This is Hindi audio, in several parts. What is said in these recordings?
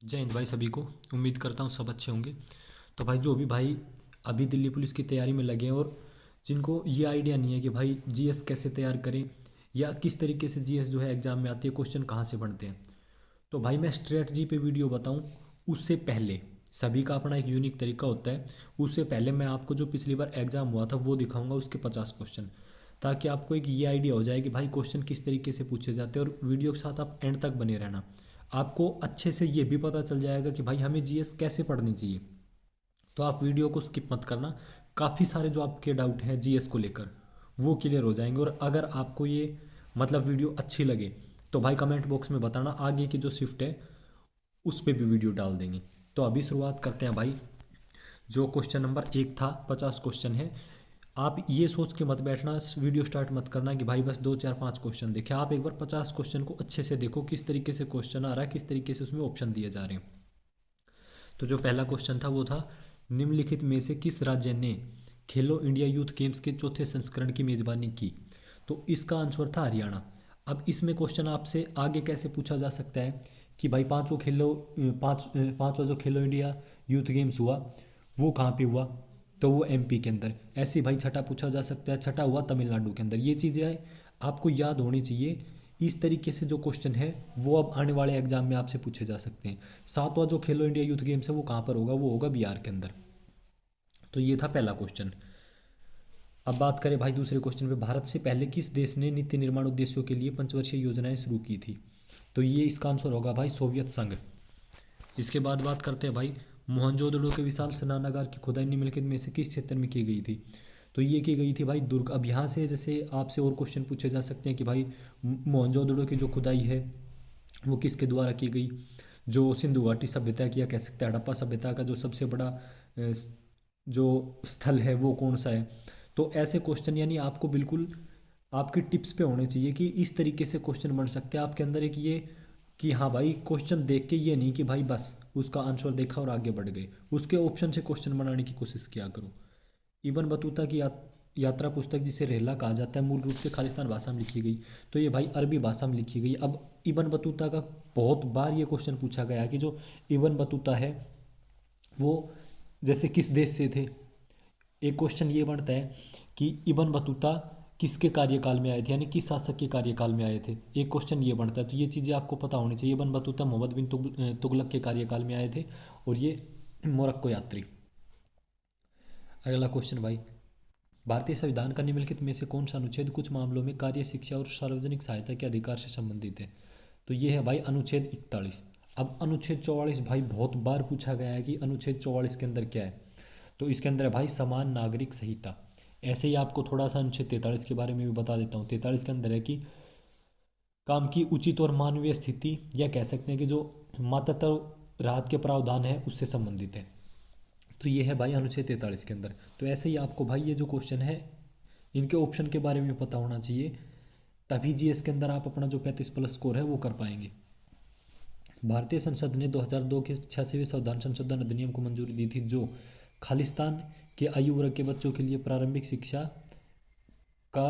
जय हिंद भाई सभी को। उम्मीद करता हूँ सब अच्छे होंगे। तो भाई जो भी भाई अभी दिल्ली पुलिस की तैयारी में लगे हैं और जिनको ये आइडिया नहीं है कि भाई जीएस कैसे तैयार करें या किस तरीके से जीएस जो है एग्ज़ाम में आती है, क्वेश्चन कहाँ से बनते हैं, तो भाई मैं स्ट्रेटजी पे वीडियो बताऊँ उससे पहले सभी का अपना एक यूनिक तरीका होता है। उससे पहले मैं आपको जो पिछली बार एग्ज़ाम हुआ था वो दिखाऊंगा, उसके 50 क्वेश्चन, ताकि आपको एक ये आइडिया हो जाए कि भाई क्वेश्चन किस तरीके से पूछे जाते हैं। और वीडियो के साथ आप एंड तक बने रहना, आपको अच्छे से ये भी पता चल जाएगा कि भाई हमें जीएस कैसे पढ़नी चाहिए। तो आप वीडियो को स्किप मत करना, काफ़ी सारे जो आपके डाउट हैं जीएस को लेकर वो क्लियर हो जाएंगे। और अगर आपको ये मतलब वीडियो अच्छी लगे तो भाई कमेंट बॉक्स में बताना, आगे की जो शिफ्ट है उस पर भी वीडियो डाल देंगे। तो अभी शुरुआत करते हैं भाई। जो क्वेश्चन नंबर 1 था, 50 क्वेश्चन है। आप ये सोच के मत बैठना, वीडियो स्टार्ट मत करना कि भाई बस 2 4 5 क्वेश्चन देखे। आप एक बार 50 क्वेश्चन को अच्छे से देखो, किस तरीके से क्वेश्चन आ रहा है, किस तरीके से उसमें ऑप्शन दिए जा रहे हैं। तो जो पहला क्वेश्चन था वो था, निम्नलिखित में से किस राज्य ने खेलो इंडिया यूथ गेम्स के चौथे संस्करण की मेजबानी की। तो इसका आंसर था हरियाणा। अब इसमें क्वेश्चन आपसे आगे कैसे पूछा जा सकता है कि भाई पांचवा जो खेलो इंडिया यूथ गेम्स हुआ वो कहाँ पे हुआ, तो वो एमपी के अंदर। ऐसे भाई छठा पूछा जा सकता है, छठा हुआ तमिलनाडु के अंदर। ये चीज़ें आपको याद होनी चाहिए। इस तरीके से जो क्वेश्चन है वो अब आने वाले एग्जाम में आपसे पूछे जा सकते हैं। सातवां जो खेलो इंडिया यूथ गेम्स है वो कहाँ पर होगा, वो होगा बिहार के अंदर। तो ये था पहला क्वेश्चन। अब बात करें भाई दूसरे क्वेश्चन पे, भारत से पहले किस देश ने नित्य निर्माण उद्देश्यों के लिए पंचवर्षीय योजनाएं शुरू की थी। तो ये इसका आंसर होगा भाई सोवियत संघ। इसके बाद बात करते हैं भाई, मोहनजोदड़ो के विशाल स्नानागार की खुदाई निम्नलिखित में से किस क्षेत्र में की गई थी। तो ये की गई थी भाई दुर्ग। अब यहाँ से जैसे आपसे और क्वेश्चन पूछे जा सकते हैं कि भाई मोहनजोदड़ो की जो खुदाई है वो किसके द्वारा की गई। जो सिंधु घाटी सभ्यता की या कह सकते हैं हड़प्पा सभ्यता का जो सबसे बड़ा जो स्थल है वो कौन सा है। तो ऐसे क्वेश्चन यानी आपको बिल्कुल आपकी टिप्स पे होने चाहिए कि इस तरीके से क्वेश्चन बन सकते हैं आपके अंदर एक ये कि हाँ भाई क्वेश्चन देख के ये नहीं कि भाई बस उसका आंसर देखा और आगे बढ़ गए, उसके ऑप्शन से क्वेश्चन बनाने की कोशिश किया करो। इबन बतूता की यात्रा पुस्तक जिसे रेला कहा जाता है मूल रूप से खालिस्तान भाषा में लिखी गई। तो ये भाई अरबी भाषा में लिखी गई। अब इबन बतूता का बहुत बार ये क्वेश्चन पूछा गया कि जो इबन बतूता है वो जैसे किस देश से थे। एक क्वेश्चन ये बनता है कि इबन बतूता किसके कार्यकाल में आए थे, यानी किस शासक के कार्यकाल में आए थे। एक क्वेश्चन ये बनता है, तो ये चीज़ें आपको पता होनी चाहिए। इबन बतूता मोहम्मद बिन तुगलक के कार्यकाल में आए थे और ये मोरक्को यात्री। अगला क्वेश्चन भाई, भारतीय संविधान का निम्नलिखित में से कौन सा अनुच्छेद कुछ मामलों में कार्य शिक्षा और सार्वजनिक सहायता के अधिकार से संबंधित है। तो ये है भाई अनुच्छेद 41। अब अनुच्छेद 44 भाई बहुत बार पूछा गया है कि अनुच्छेद 44 के अंदर क्या है। तो इसके अंदर है भाई समान नागरिक संहिता। ऐसे ही आपको थोड़ा सा अनुच्छेद 43 के बारे में भी बता देता हूँ। 43 के अंदर है कि काम की उचित और मानवीय स्थिति, या कह सकते हैं कि जो मातृत्व राहत के प्रावधान है उससे संबंधित है। तो ये है भाई अनुच्छेद 43 के अंदर। तो ऐसे ही आपको भाई ये जो क्वेश्चन है इनके ऑप्शन के बारे में पता होना चाहिए, तभी जीएस के अंदर आप अपना जो 35+ स्कोर है वो कर पाएंगे। भारतीय संसद ने 2002 के 86वें संविधान संशोधन अधिनियम को मंजूरी दी थी, जो खालिस्तान के आयु वर्ग के बच्चों के लिए प्रारंभिक शिक्षा का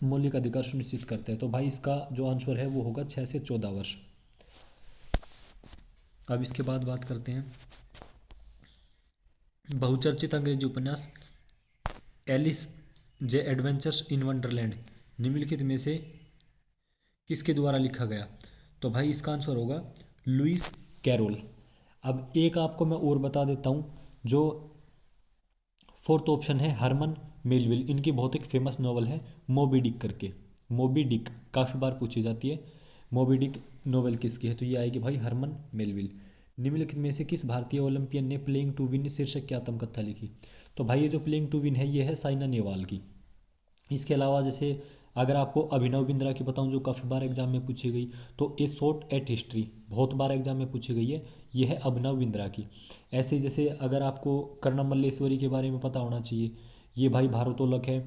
मौलिक अधिकार सुनिश्चित करते हैं। तो भाई इसका जो आंसर है वो होगा 6 से 14 वर्ष। अब इसके बाद बात करते हैं बहुचर्चित अंग्रेजी उपन्यास Alice's Adventures in Wonderland निम्नलिखित में से किसके द्वारा लिखा गया। तो भाई इसका आंसर होगा लुइस कैरोल। अब एक आपको मैं और बता देता हूँ, जो फोर्थ ऑप्शन है हरमन मेलविल। इनकी बहुत एक फेमस नॉवल है मोबी डिक करके। मोबी डिक काफ़ी बार पूछी जाती है, मोबी डिक नॉवल किसकी है। तो ये आएगी भाई हरमन मेलविल। निम्नलिखित में से किस भारतीय ओलंपियन ने प्लेइंग टू विन शीर्षक की आत्मकथा लिखी। तो भाई ये जो प्लेइंग टू विन है ये है साइना नेहवाल की। इसके अलावा जैसे अगर आपको अभिनव बिंद्रा की बताऊं जो काफ़ी बार एग्जाम में पूछी गई, तो ए शॉट एट हिस्ट्री बहुत बार एग्जाम में पूछी गई है, ये है अभिनव बिंद्रा की। ऐसे ही जैसे अगर आपको कर्णम मल्लेश्वरी के बारे में पता होना चाहिए, ये भाई भारोत्तोलक है।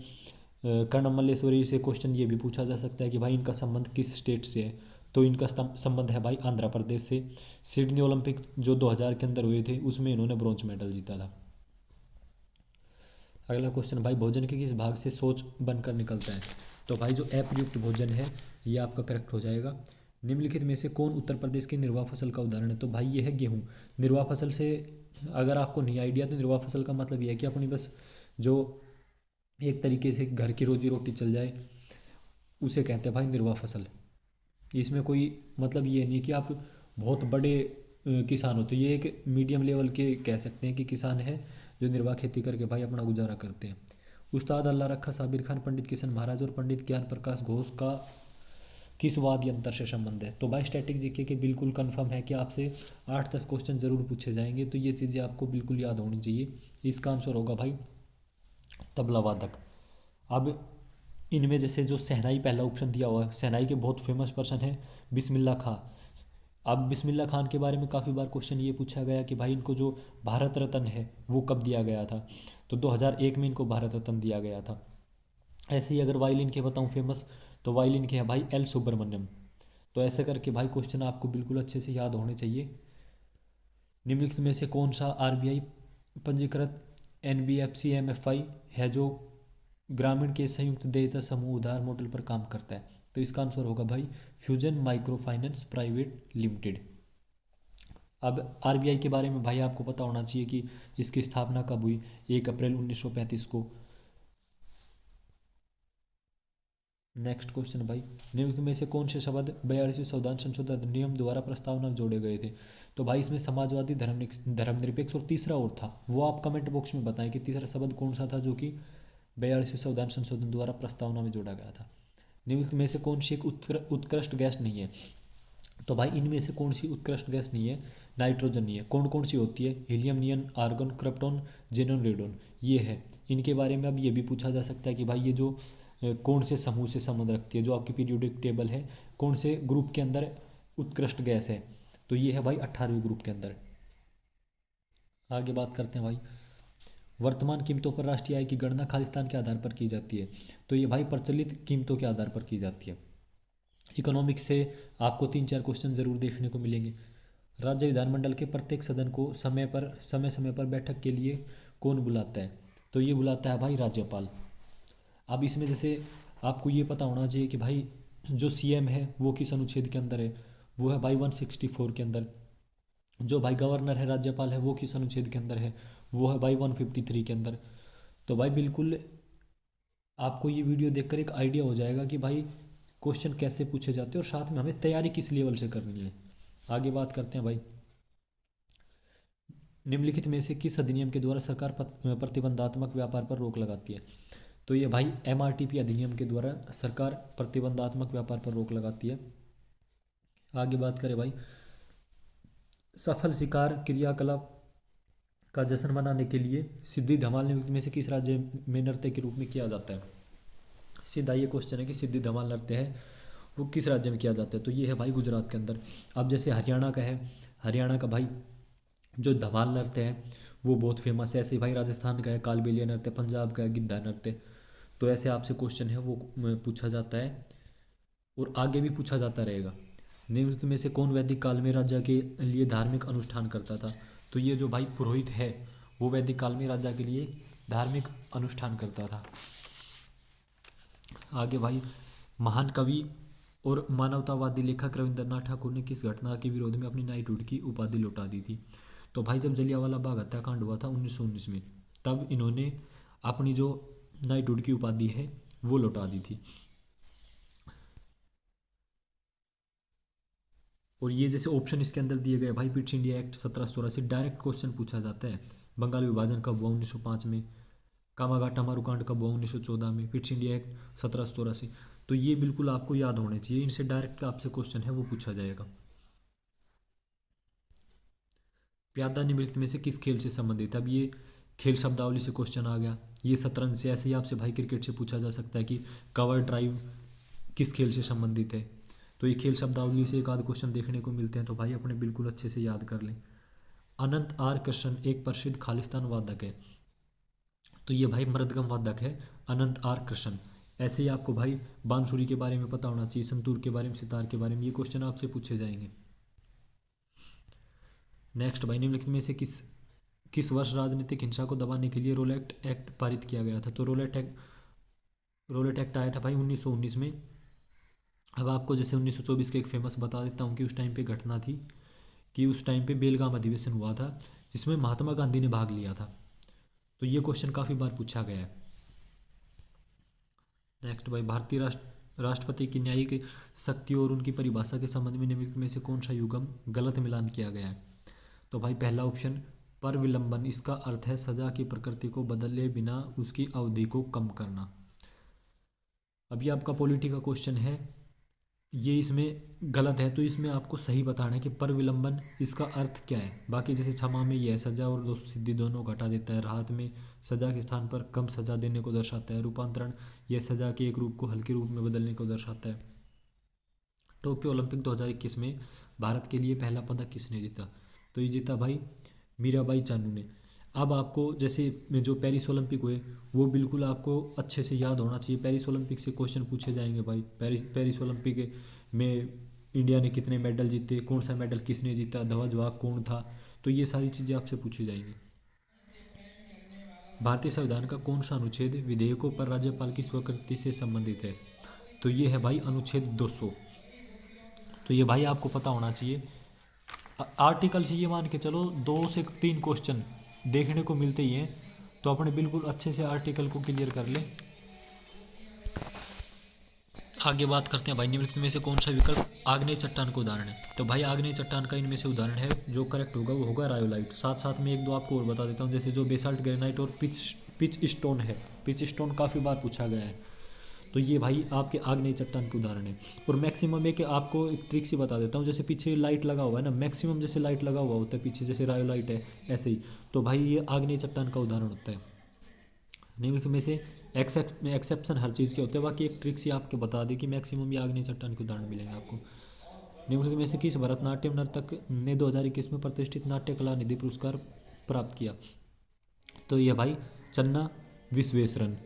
कर्णम मल्लेश्वरी से क्वेश्चन ये भी पूछा जा सकता है कि भाई इनका संबंध किस स्टेट से है। तो इनका संबंध है भाई आंध्र प्रदेश से। सिडनी ओलंपिक जो 2000 के अंदर हुए थे उसमें इन्होंने ब्रॉन्ज मेडल जीता था। अगला क्वेश्चन भाई, भोजन के किस भाग से शौच बनकर निकलता है। तो भाई जो अप्रयुक्त भोजन है ये आपका करेक्ट हो जाएगा। निम्नलिखित में से कौन उत्तर प्रदेश की निर्वाह फसल का उदाहरण है? तो भाई ये है गेहूँ। निर्वाह फसल से अगर आपको नहीं आइडिया, तो निर्वाह फसल का मतलब ये है कि अपनी बस जो एक तरीके से घर की रोजी रोटी चल जाए, उसे कहते हैं भाई निर्वाह फसल। इसमें कोई मतलब ये नहीं कि आप बहुत बड़े किसान हो, तो ये एक मीडियम लेवल के कह सकते हैं कि किसान है जो निर्वाह खेती करके भाई अपना गुजारा करते हैं। उस्ताद अल्लाह रखा साबिर खान, पंडित किशन महाराज और पंडित ज्ञान प्रकाश घोष का किस वाद यंत्र से संबंध है? तो भाई स्टैटिक जीके के बिल्कुल कंफर्म है कि आपसे 8-10 क्वेश्चन जरूर पूछे जाएंगे, तो ये चीज़ें आपको बिल्कुल याद होनी चाहिए। इसका आंसर होगा भाई तबला वादक। अब इनमें जैसे जो शहनाई पहला ऑप्शन दिया हुआ है, शहनाई के बहुत फेमस पर्सन है बिस्मिल्लाह खां। अब बिस्मिल्लाह खान के बारे में काफ़ी बार क्वेश्चन ये पूछा गया कि भाई इनको जो भारत रत्न है वो कब दिया गया था? तो 2001 में इनको भारत रत्न दिया गया था। ऐसे ही अगर वायलिन के बताऊँ फेमस, तो वायलिन के हैं भाई एल सुब्रमण्यम। तो ऐसे करके भाई क्वेश्चन आपको बिल्कुल अच्छे से याद होने चाहिए। निम्नलिखित में से कौन सा आरबीआई पंजीकृत एनबीएफसी एमएफआई है जो ग्रामीण के संयुक्त देयता समूह उधार मॉडल पर काम करता है? तो इसका आंसर होगा भाई fusion micro finance private limited. अब आरबीआई के बारे में भाई आपको पता होना चाहिए कि इसकी स्थापना कब हुई? 1 अप्रैल 1935 को। नेक्स्ट क्वेश्चन भाई, निम्नलिखित में से कौन से शब्द 42वें संविधान संशोधन अधिनियम द्वारा प्रस्तावना में जोड़े गए थे? तो भाई इसमें समाजवादी, धर्मनिरपेक्ष और तीसरा और था, वो आप कमेंट बॉक्स में बताएं कि तीसरा शब्द कौन सा था जो कि 42वें संविधान संशोधन द्वारा प्रस्तावना में जोड़ा गया था। निम्नलिखित में से कौन सी एक उत्कृष्ट गैस नहीं है? तो भाई इनमें से कौन सी उत्कृष्ट गैस नहीं है? नाइट्रोजन नहीं है। कौन कौन सी होती है? हीलियम, नियन, आर्गन, क्रिप्टॉन, जेनॉन, रेडोन, ये है। इनके बारे में अब ये भी पूछा जा सकता है कि भाई ये जो कौन से समूह से संबंध रखती है, जो आपकी पीरियोडिक टेबल है, कौन से ग्रुप के अंदर उत्कृष्ट गैस है? तो ये है भाई 18वें ग्रुप के अंदर। आगे बात करते हैं भाई, वर्तमान कीमतों पर राष्ट्रीय आय की गणना खालिस्तान के आधार पर की जाती है? तो ये भाई प्रचलित कीमतों के आधार पर की जाती है। इकोनॉमिक्स से आपको 3-4 क्वेश्चन जरूर देखने को मिलेंगे। राज्य विधानमंडल के प्रत्येक सदन को समय समय पर बैठक के लिए कौन बुलाता है? तो ये बुलाता है भाई राज्यपाल। अब इसमें जैसे आपको ये पता होना चाहिए कि भाई जो सीएम है वो किस अनुच्छेद के अंदर है? वो है भाई 164 के अंदर। जो भाई गवर्नर है, राज्यपाल है, वो किस अनुच्छेद के अंदर है? वो है भाई 153 के अंदर। तो भाई बिल्कुल आपको ये वीडियो देखकर एक आइडिया हो जाएगा कि भाई क्वेश्चन कैसे पूछे जाते हैं और साथ में हमें तैयारी किस लेवल से करनी है। आगे बात करते हैं भाई, निम्नलिखित में से किस अधिनियम के द्वारा सरकार प्रतिबंधात्मक व्यापार पर रोक लगाती है? तो ये भाई एमआरटीपी अधिनियम के द्वारा सरकार प्रतिबंधात्मक व्यापार पर रोक लगाती है। आगे बात करें भाई, सफल शिकार क्रियाकलाप का जश्न मनाने के लिए सिद्धि धमाल नृत्य में से किस राज्य में नृत्य के रूप में किया जाता है? सीधा ये क्वेश्चन है कि सिद्धि धमाल नृत्य है वो किस राज्य में किया जाता है? तो ये है भाई गुजरात के अंदर। अब जैसे हरियाणा का है, हरियाणा का भाई जो धमाल नृत्य है वो बहुत फेमस है। ऐसे ही भाई राजस्थान का है कालबेलिया नृत्य, पंजाब का है गिद्धा नृत्य। तो ऐसे आपसे क्वेश्चन है वो पूछा जाता है और आगे भी पूछा जाता रहेगा। निम्नलिखित में से कौन वैदिक काल में राजा के लिए धार्मिक अनुष्ठान करता था? तो ये जो भाई पुरोहित है वो वैदिक काल में राजा के लिए धार्मिक अनुष्ठान करता था। आगे भाई, महान कवि और मानवतावादी लेखक रविंद्रनाथ ठाकुर ने किस घटना के विरोध में अपनी नाइटहुड की उपाधि लौटा दी थी? तो भाई जब जलियांवाला बाग हत्याकांड हुआ था 1919 में, तब इन्होंने अपनी जो नाइटहुड की उपाधि है वो लौटा दी थी। और ये जैसे ऑप्शन इसके अंदर दिए गए भाई, Pitt's India act 1784 direct question पूछा जाता है। बंगाल विभाजन कब हुआ? 1905 में। कामागाटा मारूकांड कब हुआ? 1914 में। Pitt's India act 1784। तो ये बिल्कुल आपको याद होने चाहिए, इनसे डायरेक्ट आपसे क्वेश्चन है वो पूछा जाएगा। प्यादा निम्नलिखित में से किस खेल से संबंधित है? अब ये खेल शब्दावली से क्वेश्चन आ गया। ये शतरंज से, ऐसे ही आपसे भाई क्रिकेट से पूछा जा सकता है कि कवर ड्राइव किस खेल से संबंधित है? तो ये खेल शब्दावली से एक आध क्वेश्चन देखने को मिलते हैं, तो भाई अपने बिल्कुल अच्छे से याद कर लें। अनंत आर कृष्ण एक प्रसिद्ध खालिस्तान वादक है। तो ये भाई मृदगम वादक है अनंत आर कृष्ण। ऐसे ही आपको भाई बांसुरी के बारे में पता होना चाहिए, संतूर के बारे में, सितार के बारे में, ये क्वेश्चन आपसे पूछे जाएंगे। नेक्स्ट भाई, निम्नलिखित में से किस किस वर्ष राजनीतिक हिंसा को दबाने के लिए रोलेट एक्ट पारित किया गया था? तो रोलेट एक्ट आया था भाई 1919 में। अब आपको जैसे 1924 के एक फेमस बता देता हूँ कि उस टाइम पे घटना थी कि उस टाइम पे बेलगाम अधिवेशन हुआ था जिसमें महात्मा गांधी ने भाग लिया था। तो ये क्वेश्चन काफ़ी बार पूछा गया है। नेक्स्ट भाई, भारतीय राष्ट्रपति की न्यायिक शक्ति और उनकी परिभाषा के संबंध में निम्नलिखित में से कौन सा युग्म गलत मिलान किया गया है? तो भाई पहला ऑप्शन पर विलंबन, इसका अर्थ है सजा की प्रकृति को बदले बिना उसकी अवधि को कम करना। अभी आपका पॉलिटी का क्वेश्चन है, ये इसमें गलत है तो इसमें आपको सही बताना है कि पर विलंबन इसका अर्थ क्या है। बाकी जैसे क्षमा में यह सजा और दोष सिद्धि दोनों घटा देता है, राहत में सजा के स्थान पर कम सजा देने को दर्शाता है, रूपांतरण यह सजा के एक रूप को हल्के रूप में बदलने को दर्शाता है। टोक्यो ओलंपिक 2021 में भारत के लिए पहला पदक किसने जीता? तो ये जीता भाई मीराबाई चानू ने। अब आपको जैसे में जो पेरिस ओलंपिक हुए वो बिल्कुल आपको अच्छे से याद होना चाहिए। पेरिस ओलंपिक से क्वेश्चन पूछे जाएंगे भाई। पेरिस ओलंपिक में इंडिया ने कितने मेडल जीते, कौन सा मेडल किसने जीता, ध्वजवाहक कौन था, तो ये सारी चीज़ें आपसे पूछी जाएंगी। भारतीय संविधान का कौन सा अनुच्छेद विधेयकों पर राज्यपाल की स्वीकृति से संबंधित है? तो ये है भाई अनुच्छेद 200। तो ये भाई आपको पता होना चाहिए। आर्टिकल से ये मान के चलो 2 से 3 क्वेश्चन देखने को मिलते ही हैं, तो अपने बिल्कुल अच्छे से आर्टिकल को क्लियर कर ले। आगे बात करते हैं भाई, निम्नलिखित में से कौन सा विकल्प आग्नेय चट्टान का उदाहरण है? तो भाई आग्नेय चट्टान का इनमें से उदाहरण है जो करेक्ट होगा वो होगा रायोलाइट। साथ साथ में एक दो आपको और बता देता हूँ, जैसे जो बेसाल्ट ग्रेनाइट और पिच स्टोन है। पिच स्टोन काफ़ी बार पूछा गया है, तो ये भाई आपके आग्नेय चट्टान के उदाहरण है। और मैक्सिमम एक आपको एक ट्रिक सी बता देता हूँ, जैसे पीछे लाइट लगा हुआ है ना, मैक्सिमम जैसे लाइट लगा हुआ होता है पीछे, जैसे रायोलाइट है ऐसे ही, तो भाई ये आग्नेय चट्टान का उदाहरण होता है। निम्नलिखित में से एक्सेप्शन हर चीज़ के होते हैं, बाकी एक ट्रिक सी आपके बता दी कि मैक्सिमम ये आग्नेय चट्टान के उदाहरण मिलेंगे आपको। निम्नलिखित में से किस भरतनाट्यम नर्तक ने 2021 में प्रतिष्ठित नाट्य कला निधि पुरस्कार प्राप्त किया? तो ये भाई चन्ना विश्वेश्वरन।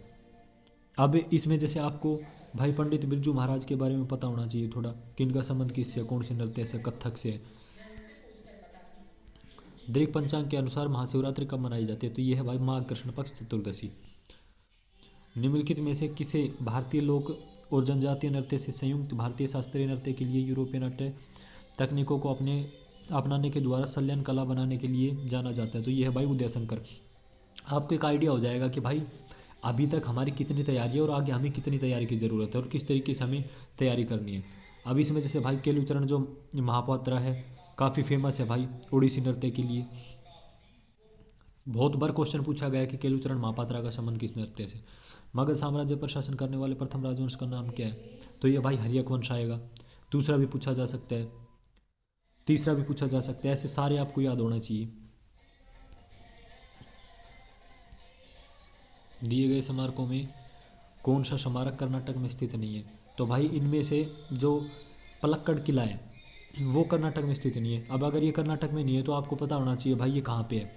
अब इसमें जैसे आपको भाई पंडित बिरजू महाराज के बारे में पता होना चाहिए थोड़ा, कि इनका संबंध किससे, कौन से नृत्य से, कथक से। दृक पंचांग के अनुसार महाशिवरात्रि कब मनाई जाती है? तो ये है भाई माघ कृष्ण पक्ष चतुर्दशी। निम्नलिखित में से किसे भारतीय लोक और जनजातीय नृत्य से संयुक्त भारतीय शास्त्रीय नृत्य के लिए यूरोपीय नृत्य तकनीकों को अपनाने के द्वारा संलयन कला बनाने के लिए जाना जाता है? तो ये है भाई उदयशंकर। आपको एक आइडिया हो जाएगा कि भाई अभी तक हमारी कितनी तैयारी है और आगे हमें कितनी तैयारी की ज़रूरत है और किस तरीके से हमें तैयारी करनी है। अब इसमें जैसे भाई केलुचरण जो महापात्रा है काफ़ी फेमस है भाई ओडिसी नृत्य के लिए। बहुत बार क्वेश्चन पूछा गया कि केलुचरण महापात्रा का संबंध किस नृत्य से? मगध साम्राज्य पर शासन करने वाले प्रथम राजवंश का नाम क्या है? तो ये भाई हर्यक वंश आएगा। दूसरा भी पूछा जा सकता है, तीसरा भी पूछा जा सकता है, ऐसे सारे आपको याद होना चाहिए। दिए गए स्मारकों में कौन सा स्मारक कर्नाटक में स्थित नहीं है? तो भाई इनमें से जो पलक्कड़ किला है वो कर्नाटक में स्थित नहीं है। अब अगर ये कर्नाटक में नहीं है तो आपको पता होना चाहिए भाई ये कहाँ पे है,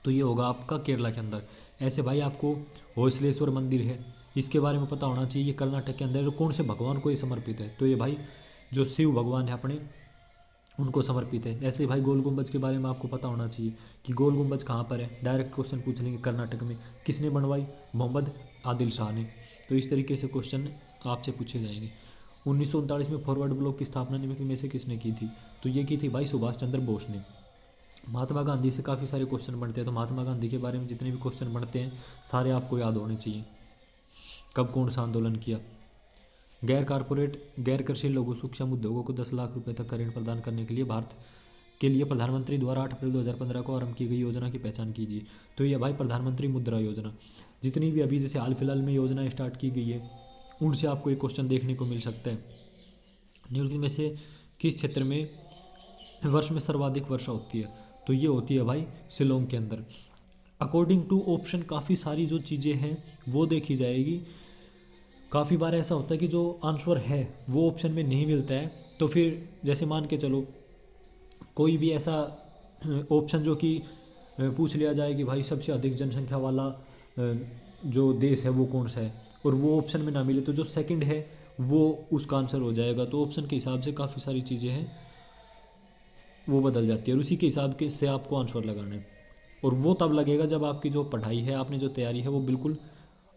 तो ये होगा आपका केरला के अंदर। ऐसे भाई आपको होयसलेश्वर मंदिर है, इसके बारे में पता होना चाहिए, ये कर्नाटक के अंदर कौन से भगवान को ये समर्पित है? तो ये भाई जो शिव भगवान है अपने उनको समर्पित है। ऐसे भाई गोल गुंबज के बारे में आपको पता होना चाहिए कि गोल गुंबज कहाँ पर है, डायरेक्ट क्वेश्चन पूछ लेंगे कर्नाटक में। किसने बनवाई? मोहम्मद आदिल शाह ने। तो इस तरीके से क्वेश्चन आपसे पूछे जाएंगे। 1939 में फॉरवर्ड ब्लॉक की स्थापना निम्नलिखित में से किसने की थी? तो ये की थी भाई सुभाष चंद्र बोस ने। महात्मा गांधी से काफ़ी सारे क्वेश्चन बनते हैं, तो महात्मा गांधी के बारे में जितने भी क्वेश्चन बनते हैं सारे आपको याद होने चाहिए। कब कौन सा आंदोलन किया? गैर कारपोरेट गैर कृषि लघु सूक्ष्म उद्योगों को 10 लाख रुपए तक का ऋण प्रदान करने के लिए भारत के लिए प्रधानमंत्री द्वारा 8 अप्रैल 2015 को आरंभ की गई योजना की पहचान कीजिए। तो यह भाई प्रधानमंत्री मुद्रा योजना। जितनी भी अभी जैसे हाल फिलहाल में योजना स्टार्ट की गई है उनसे आपको एक क्वेश्चन देखने को मिल सकता है। निम्नलिखित में से किस क्षेत्र में वर्ष में सर्वाधिक वर्षा होती है? तो ये होती है भाई शिलोंग के अंदर। अकॉर्डिंग टू ऑप्शन काफ़ी सारी जो चीज़ें हैं वो देखी जाएगी। काफ़ी बार ऐसा होता है कि जो आंसर है वो ऑप्शन में नहीं मिलता है, तो फिर जैसे मान के चलो कोई भी ऐसा ऑप्शन जो कि पूछ लिया जाए कि भाई सबसे अधिक जनसंख्या वाला जो देश है वो कौन सा है, और वो ऑप्शन में ना मिले तो जो सेकंड है वो उसका आंसर हो जाएगा। तो ऑप्शन के हिसाब से काफ़ी सारी चीज़ें हैं वो बदल जाती है और उसी के हिसाब के से आपको आंसर लगाना है। और वो तब लगेगा जब आपकी जो पढ़ाई है, आपने जो तैयारी है वो बिल्कुल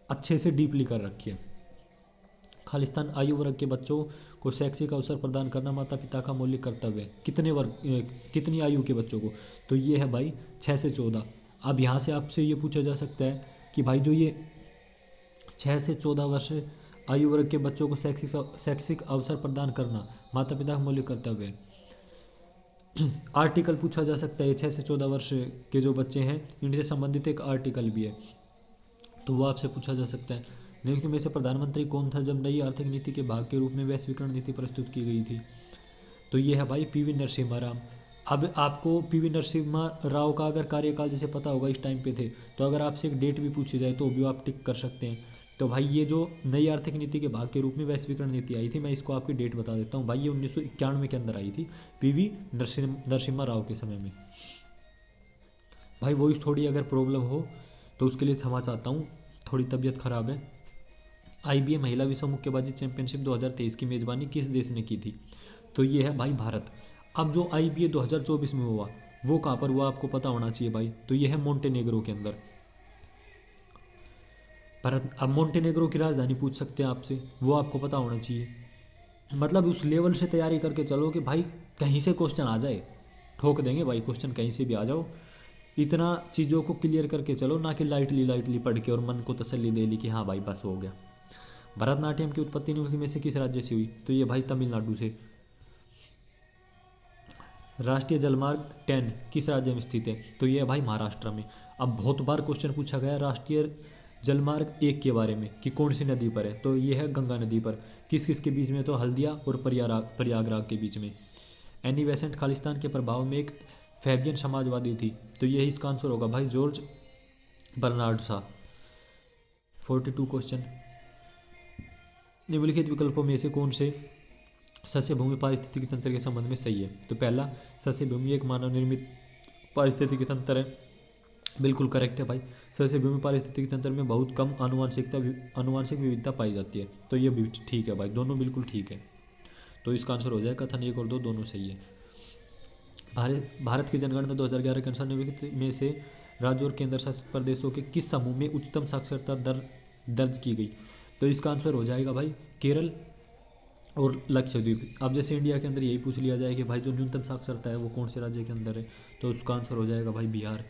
अच्छे से डीपली कर रखी है। खालिस्तान आयु वर्ग के बच्चों को शैक्षिक अवसर प्रदान करना माता पिता का मौलिक कर्तव्य है। कितने वर्ग कितनी आयु के बच्चों को? तो ये है भाई 6 से 14। अब यहाँ से आपसे ये पूछा जा सकता है कि भाई जो ये 6 से 14 वर्ष आयु वर्ग के बच्चों को शैक्षिक अवसर प्रदान करना माता पिता का मौलिक कर्तव्य है। आर्टिकल पूछा जा सकता है, 6 से 14 वर्ष के जो बच्चे हैं इनसे संबंधित एक आर्टिकल भी है, तो वो आपसे पूछा जा सकता है। निम्नलिखित में से प्रधानमंत्री कौन था जब नई आर्थिक नीति के भाग के रूप में वैश्वीकरण नीति प्रस्तुत की गई थी? तो ये है भाई पीवी नरसिम्हा राव। अब आपको पीवी नरसिम्हा राव का अगर कार्यकाल जैसे पता होगा इस टाइम पे थे, तो अगर आपसे एक डेट भी पूछी जाए तो भी आप टिक कर सकते हैं। तो भाई ये जो नई आर्थिक नीति के भाग के रूप में वैश्वीकरण नीति आई थी, मैं इसको आपकी डेट बता देता हूँ भाई, ये 1991 के अंदर आई थी पीवी नरसिम्हा राव के समय में। भाई वॉइस थोड़ी अगर प्रॉब्लम हो तो उसके लिए क्षमा चाहता हूँ, थोड़ी तबीयत खराब है। IBA महिला विश्व मुक्केबाजी चैंपियनशिप 2023 की मेज़बानी किस देश ने की थी? तो ये है भाई भारत। अब जो IBA 2024 में हुआ वो कहाँ पर हुआ आपको पता होना चाहिए भाई, तो ये है मोंटेनेग्रो के अंदर। भारत, अब मोंटेनेग्रो की राजधानी पूछ सकते हैं आपसे, वो आपको पता होना चाहिए। मतलब उस लेवल से तैयारी करके चलो कि भाई कहीं से क्वेश्चन आ जाए, ठोक देंगे भाई, क्वेश्चन कहीं से भी आ जाओ। इतना चीज़ों को क्लियर करके चलो, ना कि लाइटली पढ़ के और मन को तसल्ली दे ली कि हाँ भाई बस हो गया। भरतनाट्यम की उत्पत्ति निम्नलिखित में से किस राज्य से हुई? तो ये भाई तमिलनाडु से। राष्ट्रीय जलमार्ग 10 किस राज्य में स्थित है? तो ये है भाई महाराष्ट्र में। अब बहुत बार क्वेश्चन पूछा गया राष्ट्रीय जलमार्ग 1 के बारे में कि कौन सी नदी पर है, तो ये है गंगा नदी पर। किस किस के बीच में? तो हल्दिया और प्रयागराज के बीच में। एनी बेसेंट खालिस्तान के प्रभाव में एक फैबियन समाजवादी थी, तो यही इसका आंसर होगा भाई जॉर्ज बर्नार्ड शॉ। 42 क्वेश्चन। निम्नलिखित विकल्पों में से कौन से सस्य भूमि पारिस्थितिकी तंत्र के संबंध में सही है? तो पहला, सस्य भूमि एक मानव निर्मित पारिस्थितिकी तंत्र है, बिल्कुल करेक्ट है भाई। सस्य भूमि पारिस्थितिकी तंत्र में बहुत कम आनुवांशिक विविधता पाई जाती है, तो ये भी ठीक है भाई, दोनों बिल्कुल ठीक है। तो इसका आंसर हो जाएगा कथन 1 और 2 दोनों सही है। भारत की जनगणना 2011 के अनुसार निम्नलिखित में से राज्यों और केंद्र शासित प्रदेशों के किस समूह में उच्चतम साक्षरता दर दर्ज की गई? तो इसका आंसर हो जाएगा भाई केरल और लक्षद्वीप। अब जैसे इंडिया के अंदर यही पूछ लिया जाए कि भाई जो न्यूनतम साक्षरता है वो कौन से राज्य के अंदर है, तो उसका आंसर हो जाएगा भाई बिहार।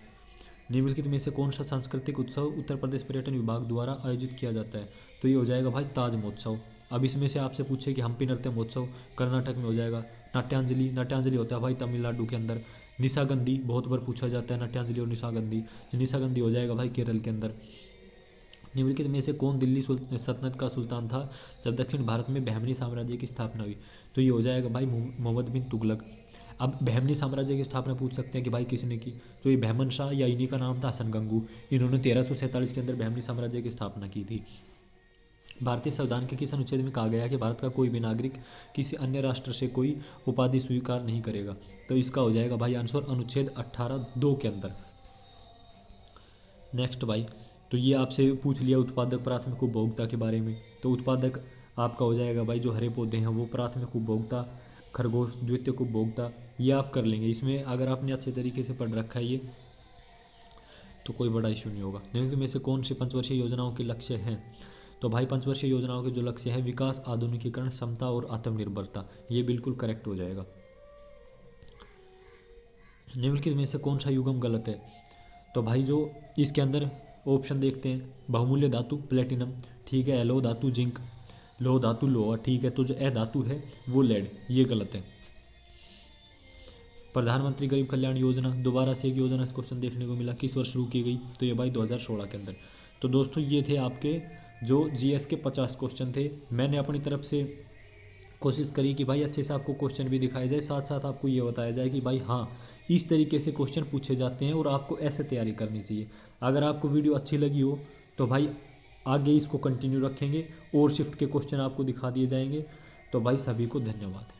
निम्नलिखित में से कौन सा सांस्कृतिक उत्सव उत्तर प्रदेश पर्यटन विभाग द्वारा आयोजित किया जाता है? तो ये हो जाएगा भाई ताज महोत्सव। अब इसमें से आपसे पूछे कि हम्पी नृत्य महोत्सव कर्नाटक में हो जाएगा। नाट्यांजलि होता है भाई तमिलनाडु के अंदर। निशागंधी बहुत बार पूछा जाता है, नाट्यांजलि और निशागंधी हो जाएगा भाई केरल के अंदर। निम्नलिखित में से कौन दिल्ली सल्तनत का सुल्तान था जब दक्षिण भारत में बहमनी साम्राज्य की स्थापना हुई? तो ये हो जाएगा भाई मोहम्मद बिन तुगलक। अब बहमनी साम्राज्य की स्थापना पूछ सकते हैं कि भाई किसने की, तो ये बहमन शाह या इन्हीं का नाम था हसन गंगू। इन्होंने 1347 के अंदर बहमनी साम्राज्य की स्थापना की थी। भारतीय संविधान के किस अनुच्छेद में कहा गया है कि भारत का कोई भी नागरिक किसी अन्य राष्ट्र से कोई उपाधि स्वीकार नहीं करेगा? तो इसका हो जाएगा भाई आंसर अनुच्छेद 18(2) के अंदर। नेक्स्ट भाई, तो ये आपसे पूछ लिया उत्पादक प्राथमिक उपभोक्ता के बारे में। तो उत्पादक आपका हो जाएगा भाई जो हरे पौधे हैं वो प्राथमिक उपभोक्ता, खरगोश द्वितीयक उपभोक्ता, ये आप कर लेंगे। इसमें अगर आपने अच्छे तरीके से पढ़ रखा है ये तो कोई बड़ा इशू नहीं होगा। निम्नलिखित में से कौन सी पंचवर्षीय योजनाओं के लक्ष्य हैं? तो भाई पंचवर्षीय योजनाओं के जो लक्ष्य है विकास, आधुनिकीकरण, समता और आत्मनिर्भरता, ये बिल्कुल करेक्ट हो जाएगा। निम्नलिखित में से कौन सा युग्म गलत है? तो भाई जो इसके अंदर ऑप्शन देखते हैं, बहुमूल्य धातु प्लेटिनम, ठीक है, एलो धातु जिंक, लोह धातु लोहा, ठीक है, तो जो ए धातु है वो लेड, ये गलत है। प्रधानमंत्री गरीब कल्याण योजना दोबारा से एक योजना इस क्वेश्चन देखने को मिला, किस वर्ष शुरू की गई? तो ये भाई 2016 के अंदर। तो दोस्तों ये थे आपके जो जीएस के 50 क्वेश्चन थे। मैंने अपनी तरफ से कोशिश करी कि भाई अच्छे से आपको क्वेश्चन भी दिखाया जाए, साथ साथ आपको ये बताया जाए कि भाई हाँ इस तरीके से क्वेश्चन पूछे जाते हैं और आपको ऐसे तैयारी करनी चाहिए। अगर आपको वीडियो अच्छी लगी हो तो भाई आगे इसको कंटिन्यू रखेंगे और शिफ्ट के क्वेश्चन आपको दिखा दिए जाएंगे। तो भाई सभी को धन्यवाद।